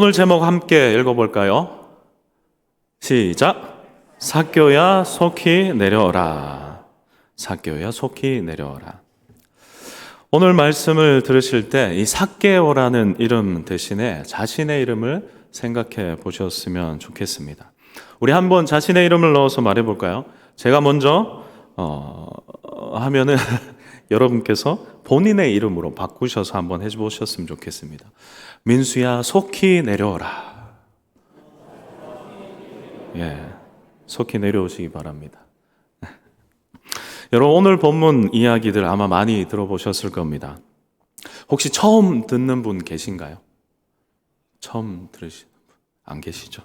오늘 제목 함께 읽어볼까요? 시작! 삭개오야 속히 내려오라. 삭개오야 속히 내려오라. 오늘 말씀을 들으실 때 이 삭개오라는 이름 대신에 자신의 이름을 생각해 보셨으면 좋겠습니다. 우리 한번 자신의 이름을 넣어서 말해볼까요? 제가 먼저 하면은 여러분께서 본인의 이름으로 바꾸셔서 한번 해보셨으면 좋겠습니다. 민수야 속히 내려오라. 속히 내려오시기 바랍니다. 여러분, 오늘 본문 이야기들 아마 많이 들어보셨을 겁니다. 혹시 처음 듣는 분 계신가요? 처음 들으시는 분 안 계시죠?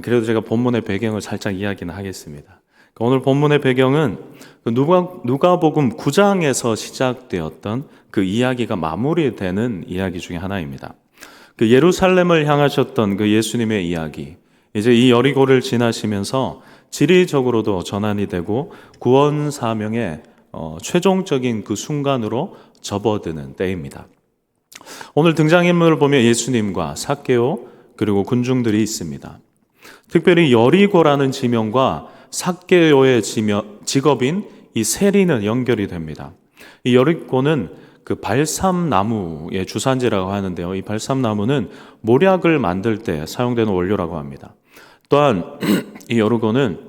그래도 제가 본문의 배경을 살짝 이야기는 하겠습니다. 오늘 본문의 배경은 누가복음 9장에서 시작되었던 그 이야기가 마무리되는 이야기 중에 하나입니다. 그 예루살렘을 향하셨던 그 예수님의 이야기, 이제 이 여리고를 지나시면서 지리적으로도 전환이 되고 구원 사명의 최종적인 그 순간으로 접어드는 때입니다. 오늘 등장인물을 보면 예수님과 삭개오 그리고 군중들이 있습니다. 특별히 여리고라는 지명과 삭개오의 직업인 이 세리는 연결이 됩니다. 이 여리고는 그 발삼나무의 주산지라고 하는데요. 이 발삼나무는 모략을 만들 때 사용되는 원료라고 합니다. 또한 이 여리고는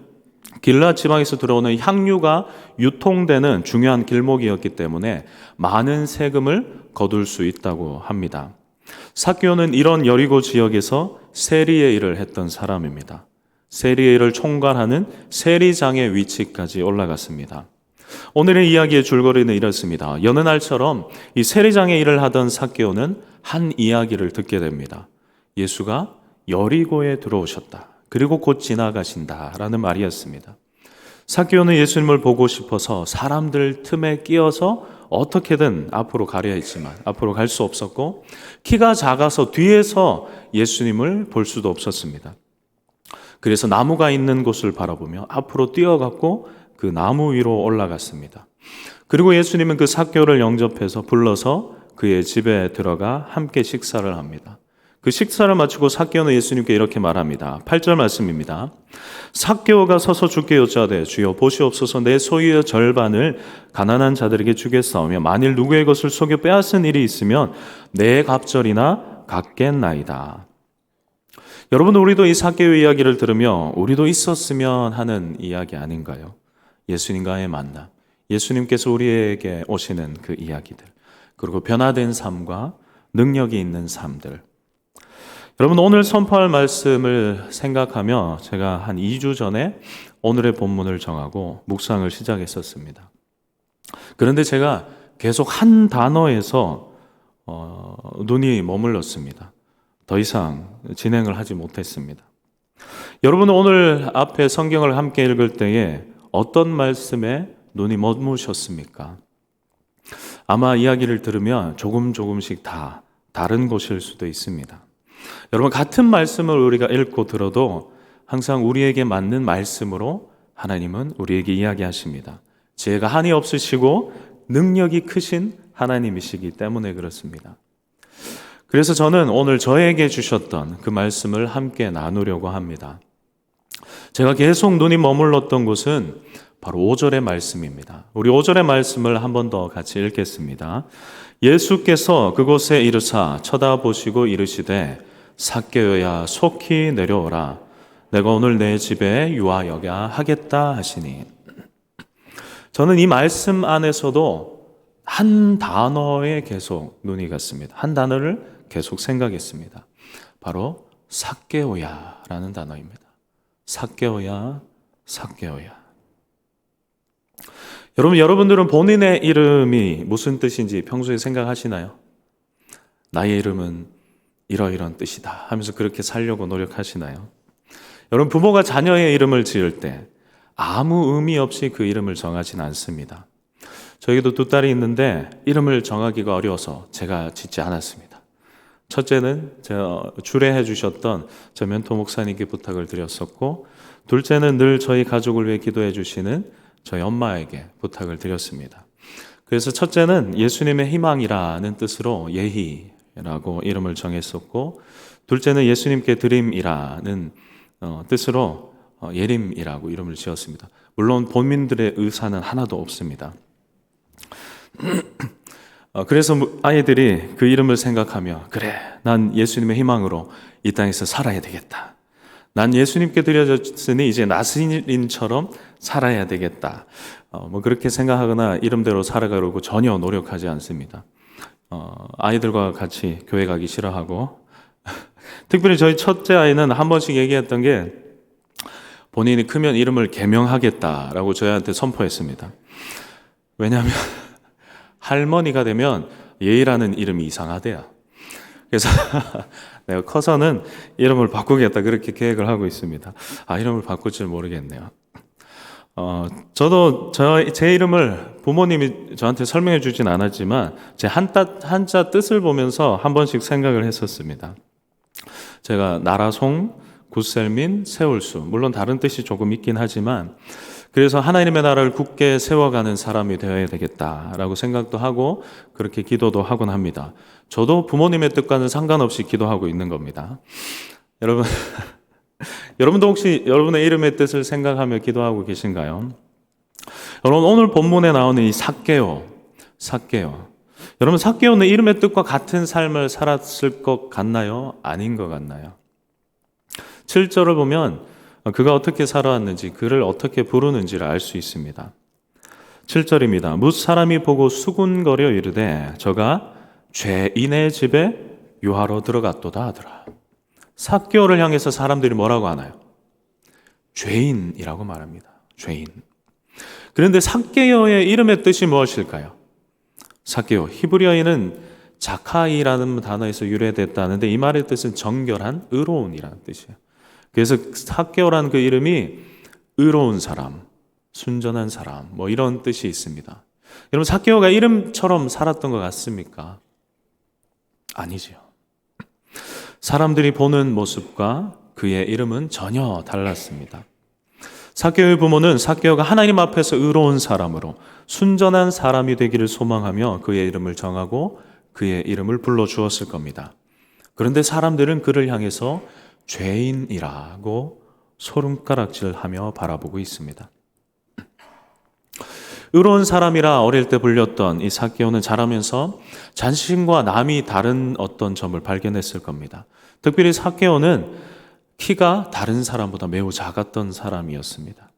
길라 지방에서 들어오는 향유가 유통되는 중요한 길목이었기 때문에 많은 세금을 거둘 수 있다고 합니다. 삭개오는 이런 여리고 지역에서 세리의 일을 했던 사람입니다. 세리의 일을 총괄하는 세리장의 위치까지 올라갔습니다. 오늘의 이야기의 줄거리는 이렇습니다. 여느 날처럼 이 세리장의 일을 하던 삭개오는 한 이야기를 듣게 됩니다. 예수가 여리고에 들어오셨다. 그리고 곧 지나가신다라는 말이었습니다. 삭개오는 예수님을 보고 싶어서 사람들 틈에 끼어서 어떻게든 앞으로 가려 했지만 앞으로 갈 수 없었고, 키가 작아서 뒤에서 예수님을 볼 수도 없었습니다. 그래서 나무가 있는 곳을 바라보며 앞으로 뛰어갔고 그 나무 위로 올라갔습니다. 그리고 예수님은 그 삭개오를 영접해서 불러서 그의 집에 들어가 함께 식사를 합니다. 그 식사를 마치고 삭개오는 예수님께 이렇게 말합니다. 8절 말씀입니다. 삭개오가 서서 주께 여짜되 주여 보시옵소서, 내 소유의 절반을 가난한 자들에게 주겠사오며 만일 누구의 것을 속여 빼앗은 일이 있으면 내 갑절이나 갚겠나이다. 여러분, 우리도 이 삭개오 이야기를 들으며 우리도 있었으면 하는 이야기 아닌가요? 예수님과의 만남, 예수님께서 우리에게 오시는 그 이야기들, 그리고 변화된 삶과 능력이 있는 삶들. 여러분, 오늘 선포할 말씀을 생각하며 제가 한 2주 전에 오늘의 본문을 정하고 묵상을 시작했었습니다. 그런데 제가 계속 한 단어에서 눈이 머물렀습니다. 더 이상 진행을 하지 못했습니다. 여러분은 오늘 앞에 성경을 함께 읽을 때에 어떤 말씀에 눈이 머무셨습니까? 아마 이야기를 들으면 조금씩 다 다른 곳일 수도 있습니다. 여러분, 같은 말씀을 우리가 읽고 들어도 항상 우리에게 맞는 말씀으로 하나님은 우리에게 이야기하십니다. 지혜가 한이 없으시고 능력이 크신 하나님이시기 때문에 그렇습니다. 그래서 저는 오늘 저에게 주셨던 그 말씀을 함께 나누려고 합니다. 제가 계속 눈이 머물렀던 곳은 바로 5절의 말씀입니다. 우리 5절의 말씀을 한 번 더 같이 읽겠습니다. 예수께서 그곳에 이르사 쳐다보시고 이르시되 삭개오야 속히 내려오라. 내가 오늘 내 집에 유하여야 하겠다 하시니. 저는 이 말씀 안에서도 한 단어에 계속 눈이 갔습니다. 한 단어를 계속 생각했습니다. 바로 삭개오야 라는 단어입니다. 삭개오야, 삭개오야. 여러분들은 본인의 이름이 무슨 뜻인지 평소에 생각하시나요? 나의 이름은 이러이러한 뜻이다 하면서 그렇게 살려고 노력하시나요? 여러분, 부모가 자녀의 이름을 지을 때 아무 의미 없이 그 이름을 정하진 않습니다. 저에게도 두 딸이 있는데 이름을 정하기가 어려워서 제가 짓지 않았습니다. 첫째는 제가 주례해 주셨던 저 멘토 목사님께 부탁을 드렸었고, 둘째는 늘 저희 가족을 위해 기도해 주시는 저희 엄마에게 부탁을 드렸습니다. 그래서 첫째는 예수님의 희망이라는 뜻으로 예희 예림이라고 이름을 정했었고, 둘째는 예수님께 드림이라는 뜻으로 예림이라고 이름을 지었습니다. 물론 본민들의 의사는 하나도 없습니다. 그래서 아이들이 그 이름을 생각하며, 그래, 난 예수님의 희망으로 이 땅에서 살아야 되겠다. 난 예수님께 드려졌으니 이제 나스린처럼 살아야 되겠다. 그렇게 생각하거나 이름대로 살아가려고 전혀 노력하지 않습니다. 아이들과 같이 교회 가기 싫어하고, 특별히 저희 첫째 아이는 한 번씩 얘기했던 게, 본인이 크면 이름을 개명하겠다라고 저희한테 선포했습니다. 왜냐하면 할머니가 되면 예이라는 이름이 이상하대요. 그래서 내가 커서는 이름을 바꾸겠다, 그렇게 계획을 하고 있습니다. 이름을 바꿀 줄 모르겠네요. 저도 제 이름을 부모님이 저한테 설명해 주진 않았지만 제 한자 뜻을 보면서 한 번씩 생각을 했었습니다. 제가 나라송, 굿셀민, 세울수, 물론 다른 뜻이 조금 있긴 하지만, 그래서 하나님의 나라를 굳게 세워가는 사람이 되어야 되겠다라고 생각도 하고 그렇게 기도도 하곤 합니다. 저도 부모님의 뜻과는 상관없이 기도하고 있는 겁니다. 여러분, 여러분도 혹시 여러분의 이름의 뜻을 생각하며 기도하고 계신가요? 여러분, 오늘 본문에 나오는 이 삭개오. 여러분, 삭개오는 이름의 뜻과 같은 삶을 살았을 것 같나요? 아닌 것 같나요? 7절을 보면 그가 어떻게 살아왔는지, 그를 어떻게 부르는지를 알 수 있습니다. 7절입니다. 뭇 사람이 보고 수군거려 이르되 저가 죄인의 집에 유하러 들어갔도다 하더라. 삭개오를 향해서 사람들이 뭐라고 하나요? 죄인이라고 말합니다. 죄인. 그런데 삭개오의 이름의 뜻이 무엇일까요? 삭개오, 히브리어에는 자카이라는 단어에서 유래됐다는데 이 말의 뜻은 정결한, 의로운이라는 뜻이에요. 그래서 삭개오라는 그 이름이 의로운 사람, 순전한 사람, 이런 뜻이 있습니다. 여러분, 삭개오가 이름처럼 살았던 것 같습니까? 아니지요. 사람들이 보는 모습과 그의 이름은 전혀 달랐습니다. 삭개오의 부모는 삭개오가 하나님 앞에서 의로운 사람으로 순전한 사람이 되기를 소망하며 그의 이름을 정하고 그의 이름을 불러주었을 겁니다. 그런데 사람들은 그를 향해서 죄인이라고 소름가락질하며 바라보고 있습니다. 의로운 사람이라 어릴 때 불렸던 이 삭개오는 자라면서 자신과 남이 다른 어떤 점을 발견했을 겁니다. 특별히 삭개오는 키가 다른 사람보다 매우 작았던 사람이었습니다.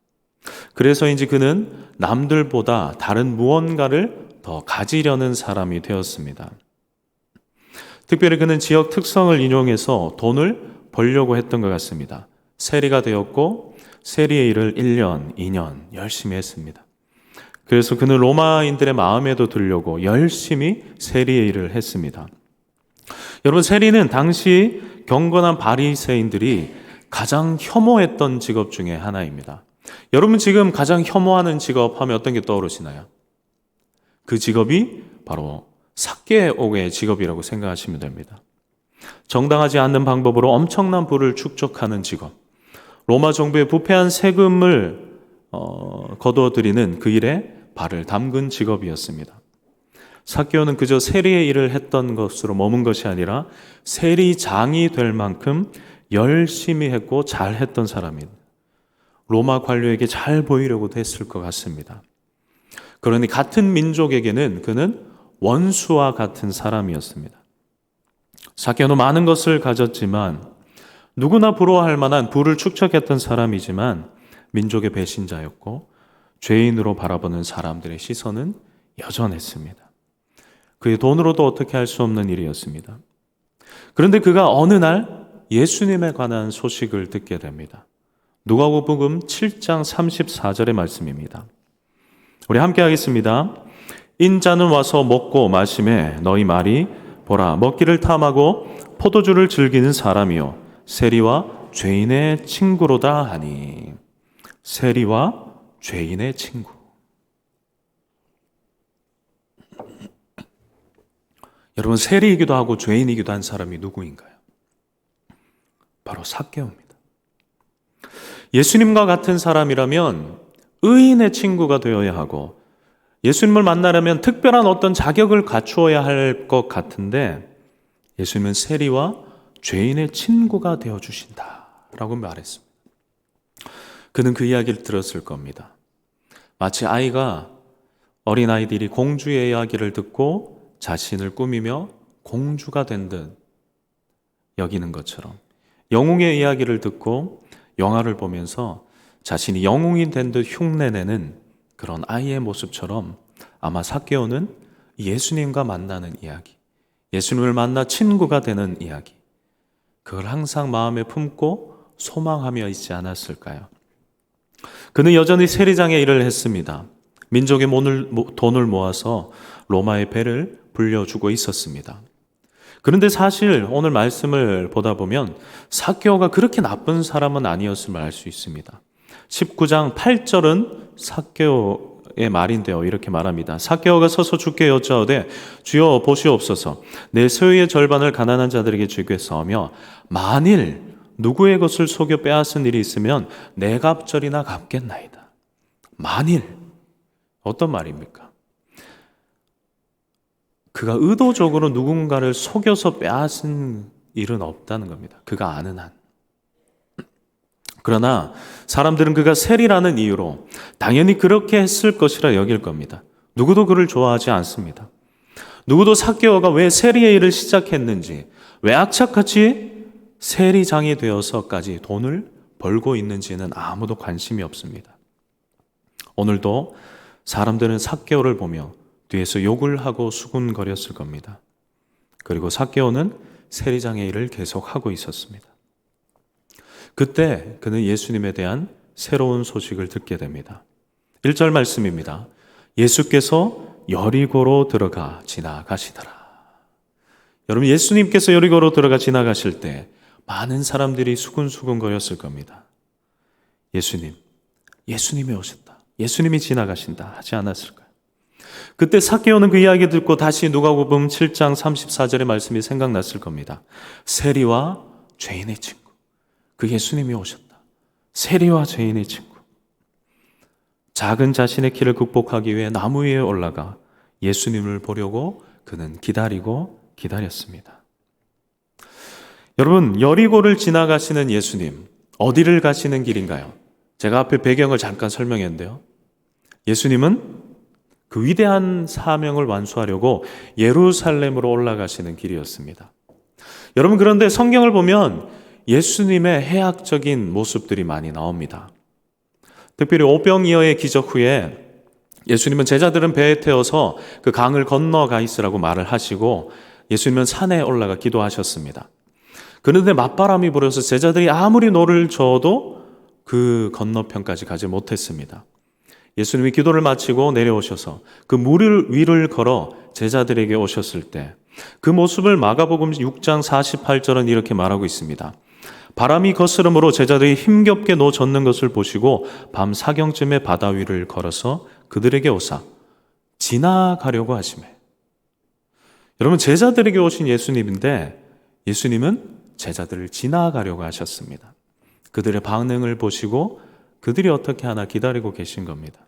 그래서인지 그는 남들보다 다른 무언가를 더 가지려는 사람이 되었습니다. 특별히 그는 지역 특성을 인용해서 돈을 벌려고 했던 것 같습니다. 세리가 되었고 세리의 일을 1년, 2년 열심히 했습니다. 그래서 그는 로마인들의 마음에도 들려고 열심히 세리의 일을 했습니다. 여러분, 세리는 당시 경건한 바리새인들이 가장 혐오했던 직업 중에 하나입니다. 여러분, 지금 가장 혐오하는 직업 하면 어떤 게 떠오르시나요? 그 직업이 바로 삭개오의 직업이라고 생각하시면 됩니다. 정당하지 않는 방법으로 엄청난 부를 축적하는 직업, 로마 정부의 부패한 세금을 거둬들이는 그 일에 발을 담근 직업이었습니다. 삭개오는 그저 세리의 일을 했던 것으로 머문 것이 아니라 세리장이 될 만큼 열심히 했고 잘했던 사람입니다. 로마 관료에게 잘 보이려고도 했을 것 같습니다. 그러니 같은 민족에게는 그는 원수와 같은 사람이었습니다. 삭개오는 많은 것을 가졌지만 누구나 부러워할 만한 부를 축적했던 사람이지만 민족의 배신자였고 죄인으로 바라보는 사람들의 시선은 여전했습니다. 그의 돈으로도 어떻게 할 수 없는 일이었습니다. 그런데 그가 어느 날 예수님에 관한 소식을 듣게 됩니다. 누가복음 7장 34절의 말씀입니다. 우리 함께 하겠습니다. 인자는 와서 먹고 마시매 너희 말이 보라 먹기를 탐하고 포도주를 즐기는 사람이요 세리와 죄인의 친구로다 하니. 세리와 죄인의 친구. 여러분, 세리이기도 하고 죄인이기도 한 사람이 누구인가요? 바로 삭개오입니다. 예수님과 같은 사람이라면 의인의 친구가 되어야 하고 예수님을 만나려면 특별한 어떤 자격을 갖추어야 할 것 같은데 예수님은 세리와 죄인의 친구가 되어주신다라고 말했습니다. 그는 그 이야기를 들었을 겁니다. 마치 아이가, 어린아이들이 공주의 이야기를 듣고 자신을 꾸미며 공주가 된 듯 여기는 것처럼, 영웅의 이야기를 듣고 영화를 보면서 자신이 영웅이 된 듯 흉내내는 그런 아이의 모습처럼 아마 삭개오는 예수님과 만나는 이야기, 예수님을 만나 친구가 되는 이야기, 그걸 항상 마음에 품고 소망하며 있지 않았을까요? 그는 여전히 세리장의 일을 했습니다. 민족의 돈을 모아서 로마의 배를 불려주고 있었습니다. 그런데 사실 오늘 말씀을 보다 보면 삭개오가 그렇게 나쁜 사람은 아니었음을 알 수 있습니다. 19장 8절은 삭개오의 말인데요, 이렇게 말합니다. 삭개오가 서서 주께 여짜오되 주여 보시옵소서, 내 소유의 절반을 가난한 자들에게 주겠사오며 만일 누구의 것을 속여 빼앗은 일이 있으면 내 갑절이나 갚겠나이다. 만일, 어떤 말입니까? 그가 의도적으로 누군가를 속여서 빼앗은 일은 없다는 겁니다. 그가 아는 한. 그러나 사람들은 그가 세리라는 이유로 당연히 그렇게 했을 것이라 여길 겁니다. 누구도 그를 좋아하지 않습니다. 누구도 삭개오가 왜 세리의 일을 시작했는지, 왜 악착같이 세리장이 되어서까지 돈을 벌고 있는지는 아무도 관심이 없습니다. 오늘도 사람들은 삭개오를 보며 뒤에서 욕을 하고 수군거렸을 겁니다. 그리고 삭개오는 세리장의 일을 계속하고 있었습니다. 그때 그는 예수님에 대한 새로운 소식을 듣게 됩니다. 1절 말씀입니다. 예수께서 여리고로 들어가 지나가시더라. 여러분, 예수님께서 여리고로 들어가 지나가실 때 많은 사람들이 수군수군거렸을 겁니다. 예수님이 오셨다, 예수님이 지나가신다 하지 않았을까요? 그때 삭개오는 그 이야기 듣고 다시 누가복음 7장 34절의 말씀이 생각났을 겁니다. 세리와 죄인의 친구, 그 예수님이 오셨다. 세리와 죄인의 친구. 작은 자신의 키를 극복하기 위해 나무 위에 올라가 예수님을 보려고 그는 기다렸습니다. 여러분, 여리고를 지나가시는 예수님, 어디를 가시는 길인가요? 제가 앞에 배경을 잠깐 설명했는데요, 예수님은 그 위대한 사명을 완수하려고 예루살렘으로 올라가시는 길이었습니다. 여러분, 그런데 성경을 보면 예수님의 해학적인 모습들이 많이 나옵니다. 특별히 오병이어의 기적 후에 예수님은 제자들은 배에 태워서 그 강을 건너가 있으라고 말을 하시고 예수님은 산에 올라가 기도하셨습니다. 그런데 맞바람이 불어서 제자들이 아무리 노를 저어도 그 건너편까지 가지 못했습니다. 예수님이 기도를 마치고 내려오셔서 그 물 위를 걸어 제자들에게 오셨을 때 그 모습을 마가복음 6장 48절은 이렇게 말하고 있습니다. 바람이 거스름으로 제자들이 힘겹게 노 젓는 것을 보시고 밤 사경쯤에 바다 위를 걸어서 그들에게 오사 지나가려고 하시매. 여러분, 제자들에게 오신 예수님인데 예수님은 제자들을 지나가려고 하셨습니다. 그들의 반응을 보시고 그들이 어떻게 하나 기다리고 계신 겁니다.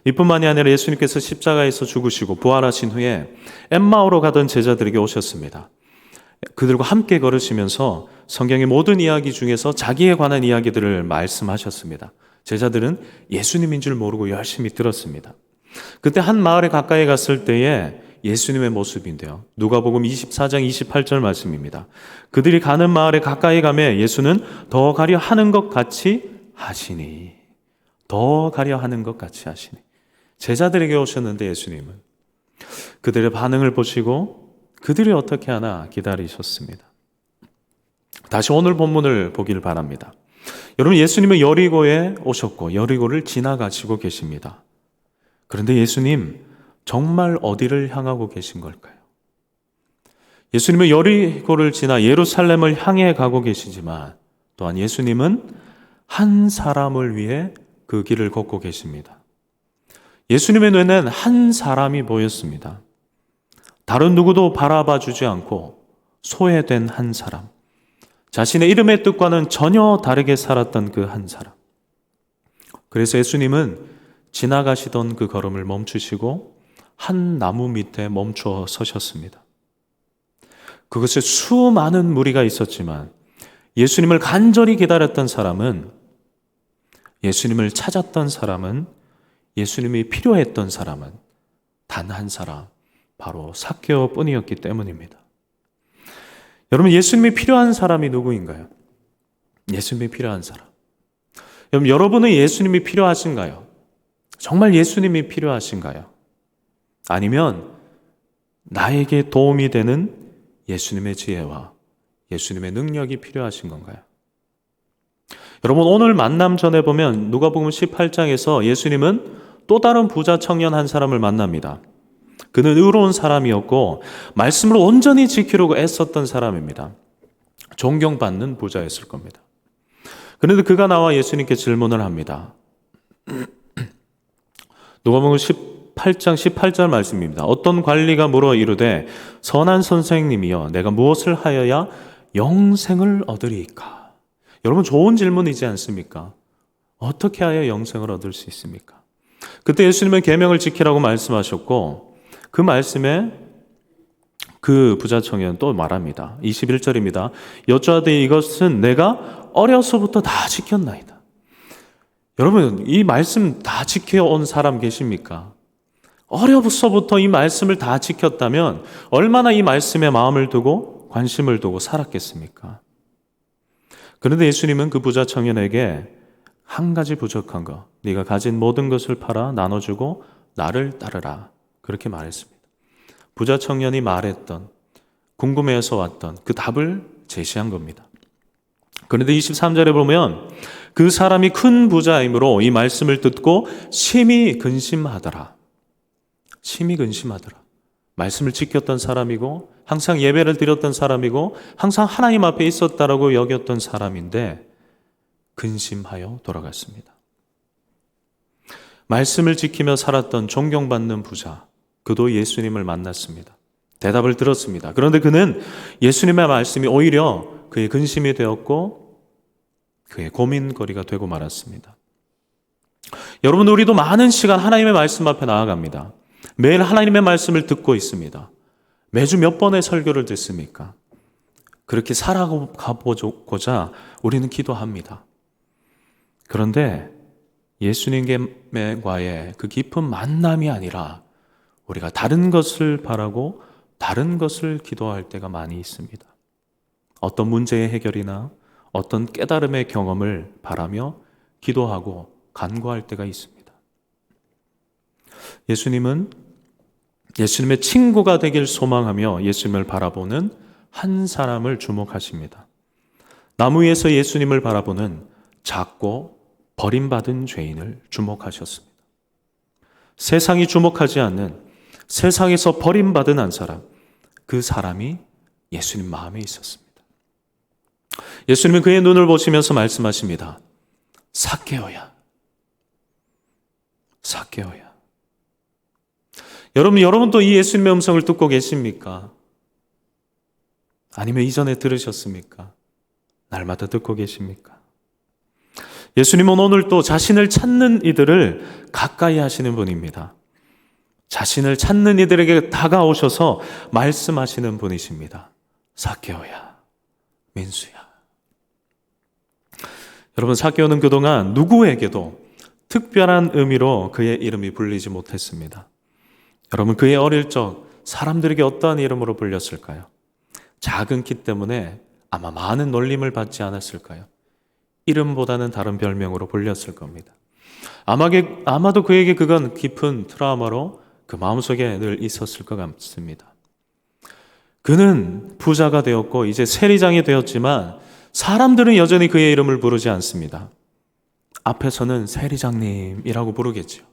이뿐만이 아니라 예수님께서 십자가에서 죽으시고 부활하신 후에 엠마오로 가던 제자들에게 오셨습니다. 그들과 함께 걸으시면서 성경의 모든 이야기 중에서 자기에 관한 이야기들을 말씀하셨습니다. 제자들은 예수님인 줄 모르고 열심히 들었습니다. 그때 한 마을에 가까이 갔을 때에 예수님의 모습인데요, 누가복음 24장 28절 말씀입니다. 그들이 가는 마을에 가까이 가매 예수는 더 가려 하는 것 같이 하시니, 더 가려 하는 것 같이 하시니. 제자들에게 오셨는데 예수님은 그들의 반응을 보시고 그들이 어떻게 하나 기다리셨습니다. 다시 오늘 본문을 보기를 바랍니다. 여러분, 예수님은 여리고에 오셨고 여리고를 지나가시고 계십니다. 그런데 예수님 정말 어디를 향하고 계신 걸까요? 예수님은 여리고를 지나 예루살렘을 향해 가고 계시지만 또한 예수님은 한 사람을 위해 그 길을 걷고 계십니다. 예수님의 눈에는 한 사람이 보였습니다. 다른 누구도 바라봐 주지 않고 소외된 한 사람, 자신의 이름의 뜻과는 전혀 다르게 살았던 그 한 사람. 그래서 예수님은 지나가시던 그 걸음을 멈추시고 한 나무 밑에 멈추어 서셨습니다. 그것에 수많은 무리가 있었지만 예수님을 간절히 기다렸던 사람은, 예수님을 찾았던 사람은, 예수님이 필요했던 사람은 단 한 사람, 바로 삭개오 뿐이었기 때문입니다. 여러분, 예수님이 필요한 사람이 누구인가요? 예수님이 필요한 사람. 여러분은 예수님이 필요하신가요? 정말 예수님이 필요하신가요? 아니면 나에게 도움이 되는 예수님의 지혜와 예수님의 능력이 필요하신 건가요? 여러분, 오늘 만남 전에 보면 누가복음 18장에서 예수님은 또 다른 부자 청년 한 사람을 만납니다. 그는 의로운 사람이었고 말씀을 온전히 지키려고 애썼던 사람입니다. 존경받는 부자였을 겁니다. 그런데 그가 나와 예수님께 질문을 합니다. 누가복음 18장 18절 말씀입니다. 어떤 관리가 물어 이르되 선한 선생님이여 내가 무엇을 하여야 영생을 얻으리이까? 여러분, 좋은 질문이지 않습니까? 어떻게 하여 영생을 얻을 수 있습니까? 그때 예수님은 계명을 지키라고 말씀하셨고 그 말씀에 그 부자 청년 또 말합니다. 21절입니다. 여쭈하되 이것은 내가 어려서부터 다 지켰나이다. 여러분, 이 말씀 다 지켜온 사람 계십니까? 어려서부터 이 말씀을 다 지켰다면 얼마나 이 말씀에 마음을 두고 관심을 두고 살았겠습니까? 그런데 예수님은 그 부자 청년에게 한 가지 부족한 것, 네가 가진 모든 것을 팔아 나눠주고 나를 따르라, 그렇게 말했습니다. 부자 청년이 말했던, 궁금해서 왔던 그 답을 제시한 겁니다. 그런데 23절에 보면 그 사람이 큰 부자이므로 이 말씀을 듣고 심히 근심하더라. 심히 근심하더라. 말씀을 지켰던 사람이고 항상 예배를 드렸던 사람이고 항상 하나님 앞에 있었다라고 여겼던 사람인데 근심하여 돌아갔습니다. 말씀을 지키며 살았던 존경받는 부자, 그도 예수님을 만났습니다. 대답을 들었습니다. 그런데 그는 예수님의 말씀이 오히려 그의 근심이 되었고 그의 고민거리가 되고 말았습니다. 여러분, 우리도 많은 시간 하나님의 말씀 앞에 나아갑니다. 매일 하나님의 말씀을 듣고 있습니다. 매주 몇 번의 설교를 듣습니까? 그렇게 살아가보고자 우리는 기도합니다. 그런데 예수님과의 그 깊은 만남이 아니라 우리가 다른 것을 바라고 다른 것을 기도할 때가 많이 있습니다. 어떤 문제의 해결이나 어떤 깨달음의 경험을 바라며 기도하고 간구할 때가 있습니다. 예수님은 예수님의 친구가 되길 소망하며 예수님을 바라보는 한 사람을 주목하십니다. 나무 위에서 예수님을 바라보는 작고 버림받은 죄인을 주목하셨습니다. 세상이 주목하지 않는, 세상에서 버림받은 한 사람, 그 사람이 예수님 마음에 있었습니다. 예수님은 그의 눈을 보시면서 말씀하십니다. 삭개오야, 삭개오야. 여러분도 이 예수님의 음성을 듣고 계십니까? 아니면 이전에 들으셨습니까? 날마다 듣고 계십니까? 예수님은 오늘 또 자신을 찾는 이들을 가까이 하시는 분입니다. 자신을 찾는 이들에게 다가오셔서 말씀하시는 분이십니다. 삭개오야, 민수야. 여러분, 삭개오는 그동안 누구에게도 특별한 의미로 그의 이름이 불리지 못했습니다. 여러분, 그의 어릴 적 사람들에게 어떠한 이름으로 불렸을까요? 작은 키 때문에 아마 많은 놀림을 받지 않았을까요? 이름보다는 다른 별명으로 불렸을 겁니다. 아마도 그에게 그건 깊은 트라우마로 그 마음속에 늘 있었을 것 같습니다. 그는 부자가 되었고 이제 세리장이 되었지만 사람들은 여전히 그의 이름을 부르지 않습니다. 앞에서는 세리장님이라고 부르겠죠.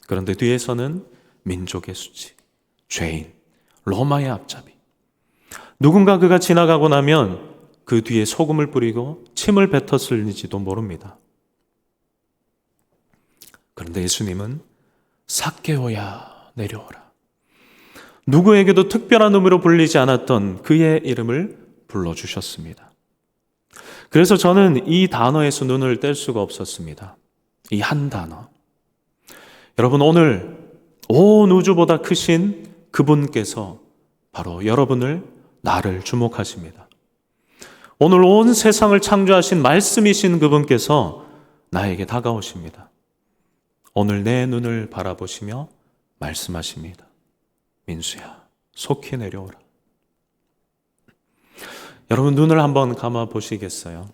그런데 뒤에서는 민족의 수치, 죄인, 로마의 앞잡이. 누군가 그가 지나가고 나면 그 뒤에 소금을 뿌리고 침을 뱉었을지도 모릅니다. 그런데 예수님은 삭개오야, 내려오라. 누구에게도 특별한 의미로 불리지 않았던 그의 이름을 불러주셨습니다. 그래서 저는 이 단어에서 눈을 뗄 수가 없었습니다. 이 한 단어. 여러분, 오늘 온 우주보다 크신 그분께서 바로 여러분을 나를 주목하십니다. 오늘 온 세상을 창조하신 말씀이신 그분께서 나에게 다가오십니다. 오늘 내 눈을 바라보시며 말씀하십니다. 민수야, 속히 내려오라. 여러분, 눈을 한번 감아 보시겠어요?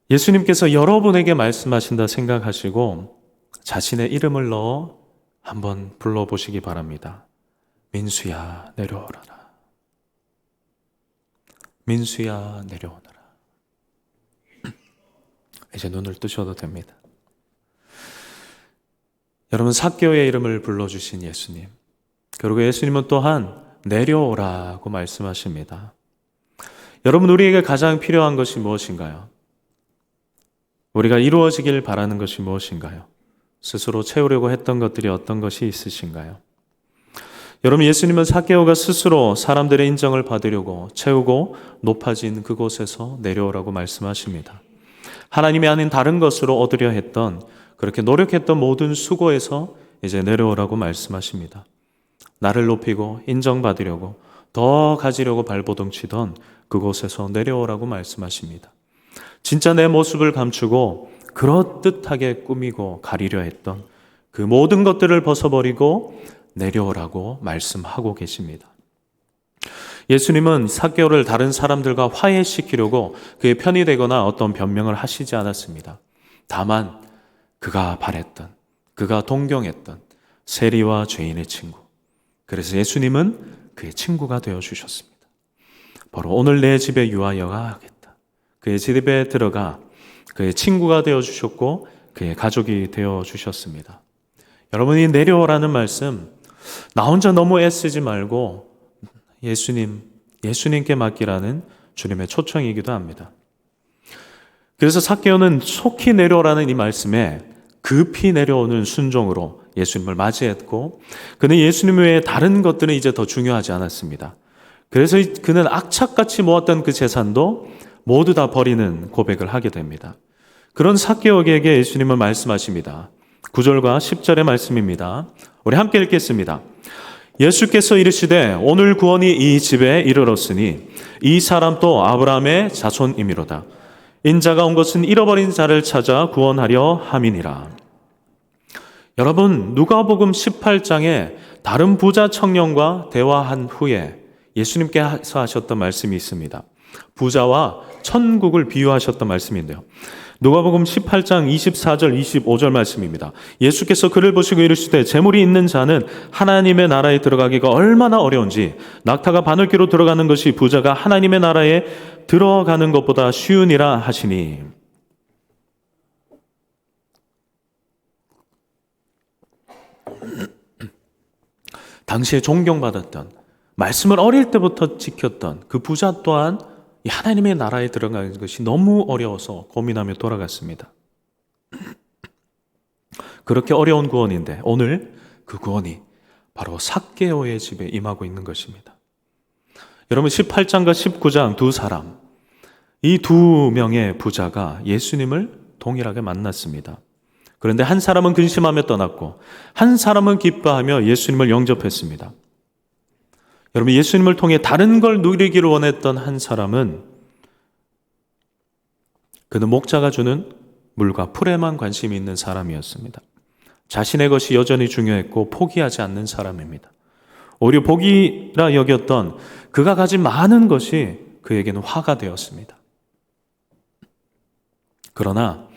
예수님께서 여러분에게 말씀하신다 생각하시고 자신의 이름을 넣어 한번 불러보시기 바랍니다. 민수야, 내려오너라. 민수야, 내려오너라. 이제 눈을 뜨셔도 됩니다. 여러분, 삭개오의 이름을 불러주신 예수님, 그리고 예수님은 또한 내려오라고 말씀하십니다. 여러분, 우리에게 가장 필요한 것이 무엇인가요? 우리가 이루어지길 바라는 것이 무엇인가요? 스스로 채우려고 했던 것들이 어떤 것이 있으신가요? 여러분, 예수님은 삭개오가 스스로 사람들의 인정을 받으려고 채우고 높아진 그곳에서 내려오라고 말씀하십니다. 하나님이 아닌 다른 것으로 얻으려 했던, 그렇게 노력했던 모든 수고에서 이제 내려오라고 말씀하십니다. 나를 높이고 인정받으려고 더 가지려고 발버둥 치던 그곳에서 내려오라고 말씀하십니다. 진짜 내 모습을 감추고 그럴듯하게 꾸미고 가리려 했던 그 모든 것들을 벗어버리고 내려오라고 말씀하고 계십니다. 예수님은 삭개오를 다른 사람들과 화해시키려고 그의 편이 되거나 어떤 변명을 하시지 않았습니다. 다만 그가 바랬던, 그가 동경했던 세리와 죄인의 친구, 그래서 예수님은 그의 친구가 되어주셨습니다. 바로 오늘 내 집에 유하여 가겠다. 그의 집에 들어가 그의 친구가 되어주셨고 그의 가족이 되어주셨습니다. 여러분이 내려오라는 말씀, 나 혼자 너무 애쓰지 말고 예수님께 맡기라는 주님의 초청이기도 합니다. 그래서 삭개오는 속히 내려오라는 이 말씀에 급히 내려오는 순종으로 예수님을 맞이했고, 그는 예수님 외에 다른 것들은 이제 더 중요하지 않았습니다. 그래서 그는 악착같이 모았던 그 재산도 모두 다 버리는 고백을 하게 됩니다. 그런 삭개오에게 예수님은 말씀하십니다. 9절과 10절의 말씀입니다. 우리 함께 읽겠습니다. 예수께서 이르시되 오늘 구원이 이 집에 이르렀으니 이 사람도 아브라함의 자손이미로다. 인자가 온 것은 잃어버린 자를 찾아 구원하려 함이니라. 여러분, 누가복음 18장에 다른 부자 청년과 대화한 후에 예수님께서 하셨던 말씀이 있습니다. 부자와 천국을 비유하셨던 말씀인데요. 누가복음 18장 24절 25절 말씀입니다. 예수께서 그를 보시고 이르시되 재물이 있는 자는 하나님의 나라에 들어가기가 얼마나 어려운지 낙타가 바늘귀로 들어가는 것이 부자가 하나님의 나라에 들어가는 것보다 쉬우니라 하시니. 당시에 존경받았던, 말씀을 어릴 때부터 지켰던 그 부자 또한 이 하나님의 나라에 들어가는 것이 너무 어려워서 고민하며 돌아갔습니다. 그렇게 어려운 구원인데 오늘 그 구원이 바로 삭개오의 집에 임하고 있는 것입니다. 여러분, 18장과 19장 두 사람, 이 두 명의 부자가 예수님을 동일하게 만났습니다. 그런데 한 사람은 근심하며 떠났고 한 사람은 기뻐하며 예수님을 영접했습니다. 여러분, 예수님을 통해 다른 걸 누리기를 원했던 한 사람은 그는 목자가 주는 물과 풀에만 관심이 있는 사람이었습니다. 자신의 것이 여전히 중요했고 포기하지 않는 사람입니다. 오히려 복이라 여겼던 그가 가진 많은 것이 그에게는 화가 되었습니다. 그러나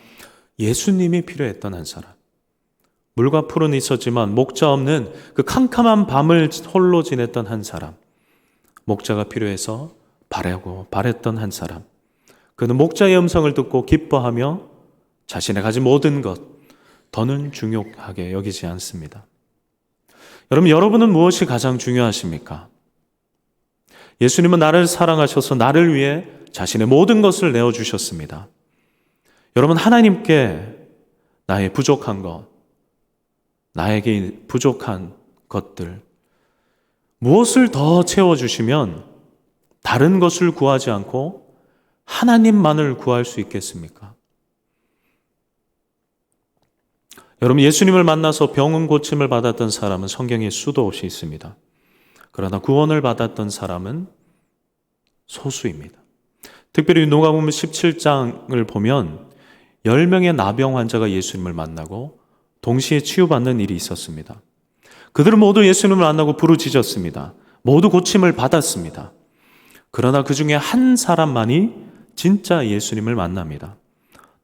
예수님이 필요했던 한 사람, 물과 풀은 있었지만 목자 없는 그 캄캄한 밤을 홀로 지냈던 한 사람, 목자가 필요해서 바랬던 한 사람, 그는 목자의 음성을 듣고 기뻐하며 자신의 가진 모든 것 더는 중요하게 여기지 않습니다. 여러분은 무엇이 가장 중요하십니까? 예수님은 나를 사랑하셔서 나를 위해 자신의 모든 것을 내어주셨습니다. 여러분, 하나님께 나의 부족한 것, 나에게 부족한 것들, 무엇을 더 채워주시면 다른 것을 구하지 않고 하나님만을 구할 수 있겠습니까? 여러분, 예수님을 만나서 병은 고침을 받았던 사람은 성경에 수도 없이 있습니다. 그러나 구원을 받았던 사람은 소수입니다. 특별히 누가복음 17장을 보면 10명의 나병 환자가 예수님을 만나고 동시에 치유받는 일이 있었습니다. 그들은 모두 예수님을 만나고 부르짖었습니다. 모두 고침을 받았습니다. 그러나 그 중에 한 사람만이 진짜 예수님을 만납니다.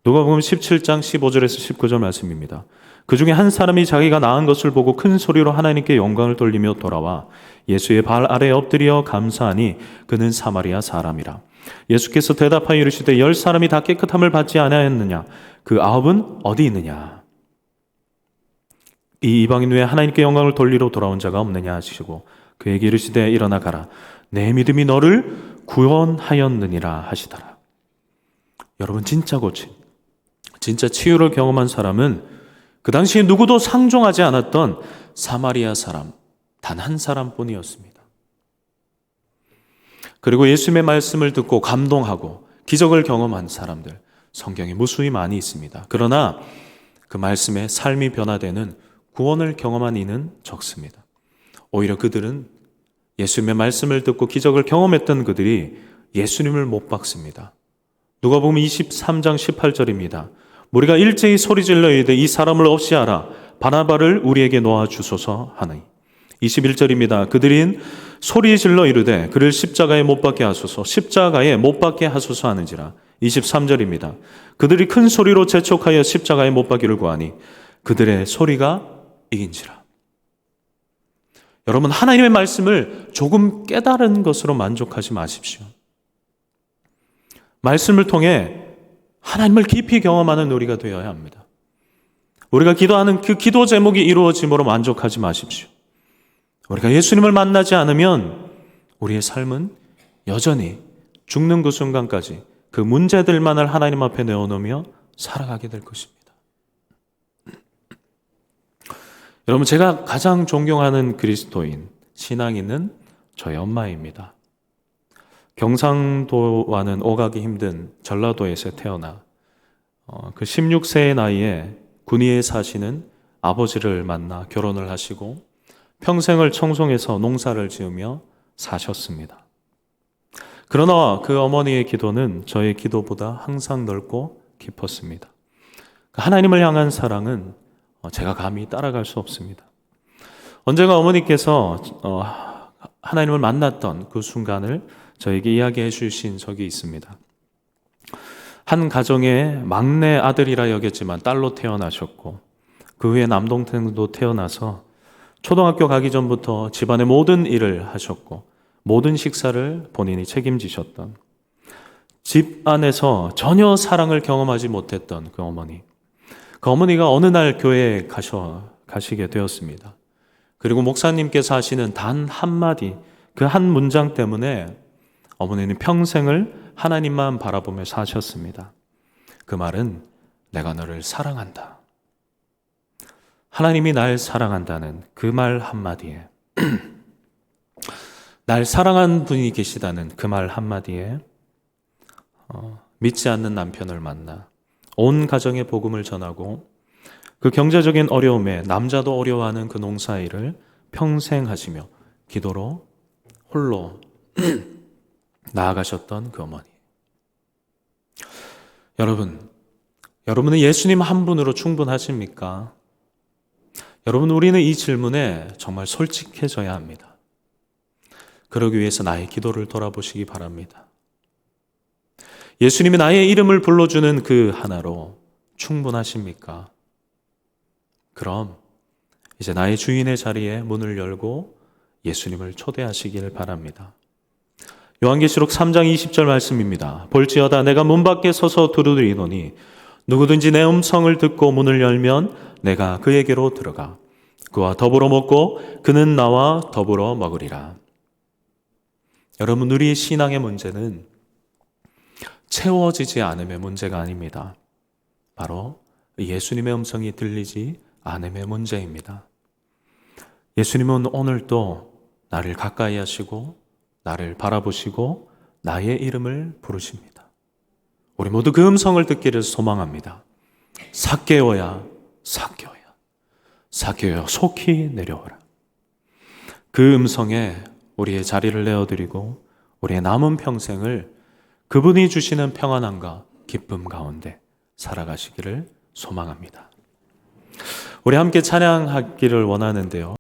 누가복음 17장 15절에서 19절 말씀입니다. 그 중에 한 사람이 자기가 나은 것을 보고 큰 소리로 하나님께 영광을 돌리며 돌아와 예수의 발 아래에 엎드려 감사하니 그는 사마리아 사람이라. 예수께서 대답하여 이르시되 10사람이 다 깨끗함을 받지 아니하였느냐? 그 9은 어디 있느냐? 이 이방인 외에 하나님께 영광을 돌리러 돌아온 자가 없느냐 하시고 그에게 이르시되 일어나 가라. 내 믿음이 너를 구원하였느니라 하시더라. 여러분, 진짜 고침, 진짜 치유를 경험한 사람은 그 당시에 누구도 상종하지 않았던 사마리아 사람 단 한 사람뿐이었습니다. 그리고 예수님의 말씀을 듣고 감동하고 기적을 경험한 사람들, 성경에 무수히 많이 있습니다. 그러나 그 말씀에 삶이 변화되는 구원을 경험한 이는 적습니다. 오히려 그들은 예수님의 말씀을 듣고 기적을 경험했던 그들이 예수님을 못 박습니다. 누가복음 23장 18절입니다. 우리가 일제히 소리질러 이르되 이 사람을 없이 하라. 바나바를 우리에게 놓아 주소서 하니. 21절입니다. 그들인 소리질러 이르되 그를 십자가에 못 박게 하소서, 십자가에 못 박게 하소서 하는지라. 23절입니다. 그들이 큰 소리로 재촉하여 십자가에 못 박기를 구하니 그들의 소리가 이긴지라. 여러분, 하나님의 말씀을 조금 깨달은 것으로 만족하지 마십시오. 말씀을 통해 하나님을 깊이 경험하는 우리가 되어야 합니다. 우리가 기도하는 그 기도 제목이 이루어짐으로 만족하지 마십시오. 우리가 예수님을 만나지 않으면 우리의 삶은 여전히 죽는 그 순간까지 그 문제들만을 하나님 앞에 내어놓으며 살아가게 될 것입니다. 여러분, 제가 가장 존경하는 그리스도인, 신앙인은 저희 엄마입니다. 경상도와는 오가기 힘든 전라도에서 태어나 그 16세의 나이에 군위에 사시는 아버지를 만나 결혼을 하시고 평생을 청송에서 농사를 지으며 사셨습니다. 그러나 그 어머니의 기도는 저의 기도보다 항상 넓고 깊었습니다. 하나님을 향한 사랑은 제가 감히 따라갈 수 없습니다. 언젠가 어머니께서 하나님을 만났던 그 순간을 저에게 이야기해 주신 적이 있습니다. 한 가정의 막내 아들이라 여겼지만 딸로 태어나셨고 그 후에 남동생도 태어나서 초등학교 가기 전부터 집안의 모든 일을 하셨고 모든 식사를 본인이 책임지셨던, 집 안에서 전혀 사랑을 경험하지 못했던 그 어머니. 그 어머니가 어느 날 교회에 가시게 되었습니다. 그리고 목사님께서 하시는 단 한마디, 그 한 문장 때문에 어머니는 평생을 하나님만 바라보며 사셨습니다. 그 말은 내가 너를 사랑한다. 하나님이 날 사랑한다는 그 말 한마디에 날 사랑한 분이 계시다는 그 말 한마디에 믿지 않는 남편을 만나 온 가정에 복음을 전하고 그 경제적인 어려움에 남자도 어려워하는 그 농사일을 평생 하시며 기도로 홀로 나아가셨던 그 어머니. 여러분은 예수님 한 분으로 충분하십니까? 여러분, 우리는 이 질문에 정말 솔직해져야 합니다. 그러기 위해서 나의 기도를 돌아보시기 바랍니다. 예수님이 나의 이름을 불러주는 그 하나로 충분하십니까? 그럼 이제 나의 주인의 자리에 문을 열고 예수님을 초대하시길 바랍니다. 요한계시록 3장 20절 말씀입니다. 볼지어다 내가 문 밖에 서서 두드리노니 누구든지 내 음성을 듣고 문을 열면 내가 그에게로 들어가 그와 더불어 먹고 그는 나와 더불어 먹으리라. 여러분, 우리의 신앙의 문제는 채워지지 않음의 문제가 아닙니다. 바로 예수님의 음성이 들리지 않음의 문제입니다. 예수님은 오늘도 나를 가까이 하시고 나를 바라보시고 나의 이름을 부르십니다. 우리 모두 그 음성을 듣기를 소망합니다. 삭개오야, 삭개오야, 삭개오야, 속히 내려오라. 그 음성에 우리의 자리를 내어드리고 우리의 남은 평생을 그분이 주시는 평안함과 기쁨 가운데 살아가시기를 소망합니다. 우리 함께 찬양하기를 원하는데요.